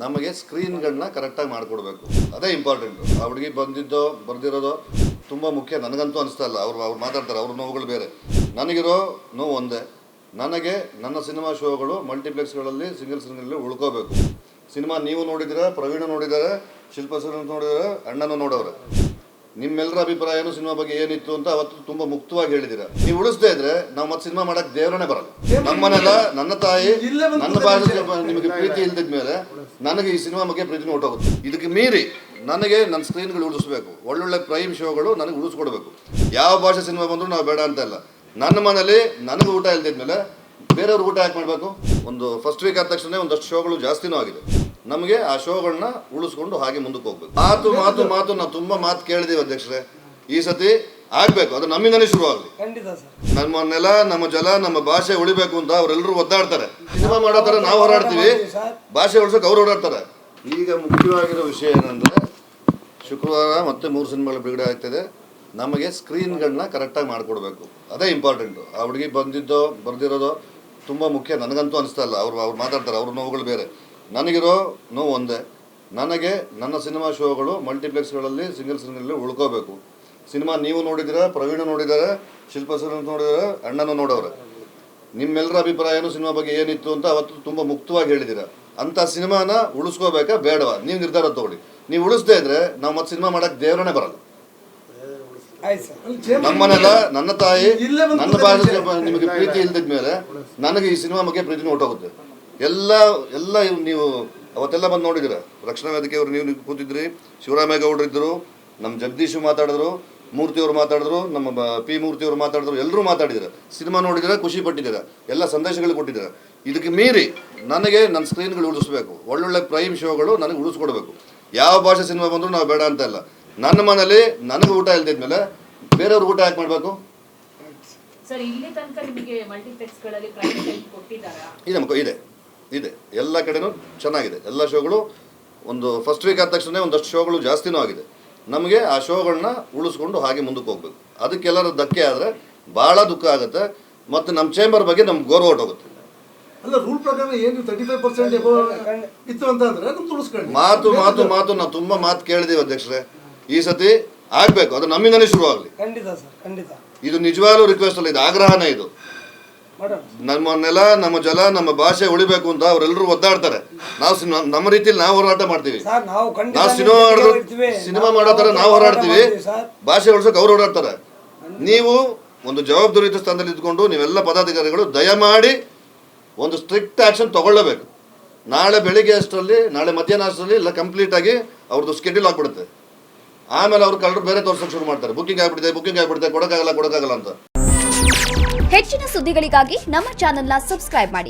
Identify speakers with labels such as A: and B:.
A: ನಮಗೆ ಸ್ಕ್ರೀನ್ಗಳನ್ನ ಕರೆಕ್ಟಾಗಿ ಮಾಡಿಕೊಡ್ಬೇಕು, ಅದೇ ಇಂಪಾರ್ಟೆಂಟು. ಆ ಹುಡುಗಿ ಬರ್ದಿರೋದು ತುಂಬ ಮುಖ್ಯ. ನನಗಂತೂ ಅನಿಸ್ತಾ ಇಲ್ಲ. ಅವ್ರು ಮಾತಾಡ್ತಾರೆ, ಅವ್ರ ನೋವುಗಳು ಬೇರೆ. ನನಗಿರೋ ನೋವು ಒಂದೇ, ನನಗೆ ನನ್ನ ಸಿನಿಮಾ ಶೋಗಳು ಮಲ್ಟಿಪ್ಲೆಕ್ಸ್ಗಳಲ್ಲಿ ಸಿಂಗಲ್ ಉಳ್ಕೋಬೇಕು. ಸಿನಿಮಾ ನೀವು ನೋಡಿದ್ದೀರಾ, ಪ್ರವೀಣ ನೋಡಿದ್ದಾರೆ, ಶಿಲ್ಪಾ ಸರ್ ನೋಡಿದ್ದಾರೆ, ಅಣ್ಣನೂ ನೋಡೋರೆ. ನಿಮ್ಮೆಲ್ಲರ ಅಭಿಪ್ರಾಯನೂ ಸಿನಿಮಾ ಬಗ್ಗೆ ಏನಿತ್ತು ಅಂತ ಅವತ್ತು ತುಂಬ ಮುಕ್ತವಾಗಿ ಹೇಳಿದ್ದೀರಾ. ನೀವು ಉಳಿಸ್ದೇ ಇದ್ರೆ ನಾವು ಮತ್ತೆ ಸಿನಿಮಾ ಮಾಡಕ್ಕೆ ದೇವರೇ ಬರಲ್ಲ. ನಮ್ಮನೆಲ್ಲ ನನ್ನ ತಾಯಿ ನನ್ನ ಭಾಷೆ ನಿಮಗೆ ಪ್ರೀತಿ ಇಲ್ದಿದ ಮೇಲೆ ನನಗೆ ಈ ಸಿನಿಮಾ ಬಗ್ಗೆ ಪ್ರೀತಿನೂ ಹೊಟ್ಟೋಗುತ್ತೆ. ಇದಕ್ಕೆ ಮೀರಿ ನನಗೆ ನನ್ನ ಸ್ಕ್ರೀನ್ಗಳು ಉಳಿಸ್ಬೇಕು, ಒಳ್ಳೊಳ್ಳೆ ಪ್ರೈಮ್ ಶೋಗಳು ನನಗೆ ಉಳಿಸ್ಕೊಡ್ಬೇಕು. ಯಾವ ಭಾಷೆ ಸಿನಿಮಾ ಬಂದರೂ ನಾವು ಬೇಡ ಅಂತ ಇಲ್ಲ. ನನ್ನ ಮನೇಲಿ ನನಗೆ ಊಟ ಇಲ್ದಿದ್ಮೇಲೆ ಬೇರೆಯವ್ರು ಊಟ ಯಾಕೆ ಮಾಡಬೇಕು? ಒಂದು ಫಸ್ಟ್ ವೀಕ್ ಆದ ತಕ್ಷಣ ಒಂದಷ್ಟು ಶೋಗಳು ಜಾಸ್ತಿನೂ ಆಗಿದೆ. ನಮಗೆ ಆ ಶೋಗಳನ್ನ ಉಳಿಸ್ಕೊಂಡು ಹಾಗೆ ಮುಂದಕ್ಕೆ ಹೋಗ್ಬೇಕು. ಮಾತು ನಾವು ತುಂಬ ಮಾತು ಕೇಳಿದೀವಿ ಅಧ್ಯಕ್ಷರೇ. ಈ ಸತಿ ಆಗ್ಬೇಕು, ಅದು ನಮ್ಮಿಂದನೇ ಶುರು ಆಗಲಿ. ನಮ್ಮ ನೆಲ, ನಮ್ಮ ಜಲ, ನಮ್ಮ ಭಾಷೆ ಉಳಿಬೇಕು ಅಂತ ಅವರೆಲ್ಲರೂ ಒದ್ದಾಡ್ತಾರೆ. ಸಿನಿಮಾ ಮಾಡೋ ಥರ ನಾವು ಹೋರಾಡ್ತೀವಿ, ಭಾಷೆ ಉಳಿಸೋಕೆ ಅವ್ರು ಓಡಾಡ್ತಾರೆ. ಈಗ ಮುಖ್ಯವಾಗಿರೋ ವಿಷಯ ಏನಂದರೆ, ಶುಕ್ರವಾರ ಮತ್ತೆ 3 ಸಿನಿಮಾಗಳು ಬಿಡುಗಡೆ ಆಗ್ತಿದೆ. ನಮಗೆ ಸ್ಕ್ರೀನ್ಗಳನ್ನ ಕರೆಕ್ಟಾಗಿ ಮಾಡಿಕೊಡ್ಬೇಕು, ಅದೇ ಇಂಪಾರ್ಟೆಂಟು. ಆ ಹುಡುಗಿ ಬರ್ದಿರೋದು ತುಂಬ ಮುಖ್ಯ. ನನಗಂತೂ ಅನಿಸ್ತಾ ಇಲ್ಲ. ಅವ್ರು ಮಾತಾಡ್ತಾರೆ, ಅವ್ರ ನೋವುಗಳು ಬೇರೆ. ನನಗಿರೋ ನೋವು ಒಂದೇ, ನನಗೆ ನನ್ನ ಸಿನಿಮಾ ಶೋಗಳು ಮಲ್ಟಿಪ್ಲೆಕ್ಸ್ಗಳಲ್ಲಿ ಸಿಂಗಲ್ ಉಳ್ಕೋಬೇಕು. ಸಿನಿಮಾ ನೀವು ನೋಡಿದ್ದೀರಾ, ಪ್ರವೀಣ ನೋಡಿದ್ದಾರೆ, ಶಿಲ್ಪಾ ಸರ್ ನೋಡಿದ್ದಾರೆ, ಅಣ್ಣನೂ ನೋಡೋರೆ. ನಿಮ್ಮೆಲ್ಲರ ಅಭಿಪ್ರಾಯನೂ ಸಿನಿಮಾ ಬಗ್ಗೆ ಏನಿತ್ತು ಅಂತ ಅವತ್ತು ತುಂಬ ಮುಕ್ತವಾಗಿ ಹೇಳಿದ್ದೀರಾ. ಅಂಥ ಸಿನಿಮಾನ ಉಳಿಸ್ಕೋಬೇಕಾ ಬೇಡವಾ? ನೀವು ನಿರ್ಧಾರ ತಗೊಳ್ಳಿ. ನೀವು ಉಳಿಸ್ದೇ ಇದ್ರೆ ನಾವು ಮತ್ತೆ ಸಿನಿಮಾ ಮಾಡಕ್ಕೆ ದೇವರೇ ಬರಲ್ಲ. ನಮ್ಮನೆಲ್ಲ ನನ್ನ ತಾಯಿ ನನ್ನ ಭಾಷೆ ನಿಮಗೆ ಪ್ರೀತಿ ಇಲ್ದಿದ ಮೇಲೆ ನನಗೆ ಈ ಸಿನಿಮಾ ಬಗ್ಗೆ ಪ್ರೀತಿನೂ ಹೊಟ್ಟೋಗುತ್ತೆ. ಎಲ್ಲ ನೀವು ಅವತ್ತೆಲ್ಲ ಬಂದು ನೋಡಿದ್ದೀರ. ರಕ್ಷಣಾ ವೇದಿಕೆಯವರು ನೀವು ಕೂತಿದ್ರಿ, ಶಿವರಾಮೇಗೌಡರು ಇದ್ದರು, ನಮ್ಮ ಜಗದೀಶು ಮಾತಾಡಿದ್ರು, ಮೂರ್ತಿಯವರು ಮಾತಾಡಿದ್ರು, ನಮ್ಮ ಪಿ ಮೂರ್ತಿಯವರು ಮಾತಾಡಿದ್ರು, ಎಲ್ಲರೂ ಮಾತಾಡಿದ್ದೀರ. ಸಿನಿಮಾ ನೋಡಿದ್ದೀರ, ಖುಷಿ ಪಟ್ಟಿದ್ದೀರ, ಎಲ್ಲ ಸಂದೇಶಗಳು ಕೊಟ್ಟಿದ್ದೀರ. ಇದಕ್ಕೆ ಮೀರಿ ನನಗೆ ನನ್ನ ಸ್ಕ್ರೀನ್ಗಳು ಉಳಿಸ್ಬೇಕು, ಒಳ್ಳೊಳ್ಳೆ ಪ್ರೈಮ್ ಶೋಗಳು ನನಗೆ ಉಳಿಸ್ಕೊಡ್ಬೇಕು. ಯಾವ ಭಾಷೆ ಸಿನಿಮಾ ಬಂದರೂ ನಾವು ಬೇಡ ಅಂತ ಇಲ್ಲ. ನನ್ನ ಮನೇಲಿ ನನಗೆ ಊಟ ಇಲ್ದಿದ್ಮೇಲೆ ಬೇರೆಯವ್ರು ಊಟ ಯಾಕೆ ಮಾಡಬೇಕು? ಇದೆ ಎಲ್ಲ ಕಡೆನೂ ಚೆನ್ನಾಗಿದೆ. ಎಲ್ಲ ಶೋಗಳು ಒಂದು ಫಸ್ಟ್ ವೀಕ್ ಆದ ತಕ್ಷಣ ಒಂದಷ್ಟು ಶೋಗಳು ಜಾಸ್ತಿನೂ ಆಗಿದೆ. ನಮಗೆ ಆ ಶೋಗಳನ್ನ ಉಳಿಸ್ಕೊಂಡು ಹಾಗೆ ಮುಂದಕ್ಕೆ ಹೋಗ್ಬೇಕು. ಅದಕ್ಕೆಲ್ಲರ ಧಕ್ಕೆ ಆದರೆ ಭಾಳ ದುಃಖ ಆಗುತ್ತೆ. ಮತ್ತು ನಮ್ಮ ಚೇಂಬರ್ ಬಗ್ಗೆ ನಮ್ಗೆ ಗೌರವ ಹೊಟ್ಟೋಗುತ್ತೆ.
B: ರೂಲ್ ಪ್ರಕಾರ ಏನು 35% ಇತ್ತು ಅಂತ ಅಂದ್ರೆ
A: ಮಾತು ನಾವು ತುಂಬ ಮಾತು ಕೇಳಿದೀವಿ ಅಧ್ಯಕ್ಷರೇ. ಈ ಸತಿ ಆಗ್ಬೇಕು, ಅದು ನಮ್ಮಿಂದನೇ ಶುರು ಆಗಲಿ. ಇದು ನಿಜವಾಗ್ಲೂ ರಿಕ್ವೆಸ್ಟ್ ಅಲ್ಲ, ಇದು ಆಗ್ರಹನೇ. ಇದು ನಮ್ಮ ನೆಲ, ನಮ್ಮ ಜಲ, ನಮ್ಮ ಭಾಷೆ ಉಳಿಬೇಕು ಅಂತ ಅವರೆಲ್ಲರೂ ಒದ್ದಾಡ್ತಾರೆ. ನಾವು ನಮ್ಮ ರೀತಿಯಲ್ಲಿ ನಾವು ಹೋರಾಟ ಮಾಡ್ತೀವಿ. ನಾವು ಸಿನಿಮಾ ಮಾಡೋ ಥರ ನಾವು ಹೋರಾಡ್ತೀವಿ, ಭಾಷೆ ಉಳಿಸೋಕೆ ಅವ್ರು ಓಡಾಡ್ತಾರೆ. ನೀವು ಒಂದು ಜವಾಬ್ದಾರಿಯುತ ಸ್ಥಾನದಲ್ಲಿ ಇದ್ಕೊಂಡು ನೀವೆಲ್ಲ ಪದಾಧಿಕಾರಿಗಳು ದಯಮಾಡಿ ಒಂದು ಸ್ಟ್ರಿಕ್ಟ್ ಆ್ಯಕ್ಷನ್ ತಗೊಳ್ಳಬೇಕು. ನಾಳೆ ಬೆಳಿಗ್ಗೆ ಅಷ್ಟರಲ್ಲಿ, ನಾಳೆ ಮಧ್ಯಾಹ್ನ ಅಷ್ಟರಲ್ಲಿ ಎಲ್ಲ ಕಂಪ್ಲೀಟಾಗಿ ಅವ್ರದ್ದು ಸ್ಕೆಡ್ಯೂಲ್ ಆಗಿಬಿಡುತ್ತೆ. ಆಮೇಲೆ ಅವ್ರು ಕಳ್ಳರು ಬೇರೆ ತೋರ್ಸೋಕೆ ಶುರು ಮಾಡ್ತಾರೆ. ಬುಕ್ಕಿಂಗ್ ಆಗ್ಬಿಡುತ್ತೆ, ಕೊಡೋಕ್ಕಾಗಲ್ಲ ಅಂತ.
C: ಹೆಚ್ಚಿನ ಸುದ್ದಿಗಳಿಗಾಗಿ ನಮ್ಮ ಚಾನೆಲ್ನ ಸಬ್ಸ್ಕ್ರೈಬ್ ಮಾಡಿ.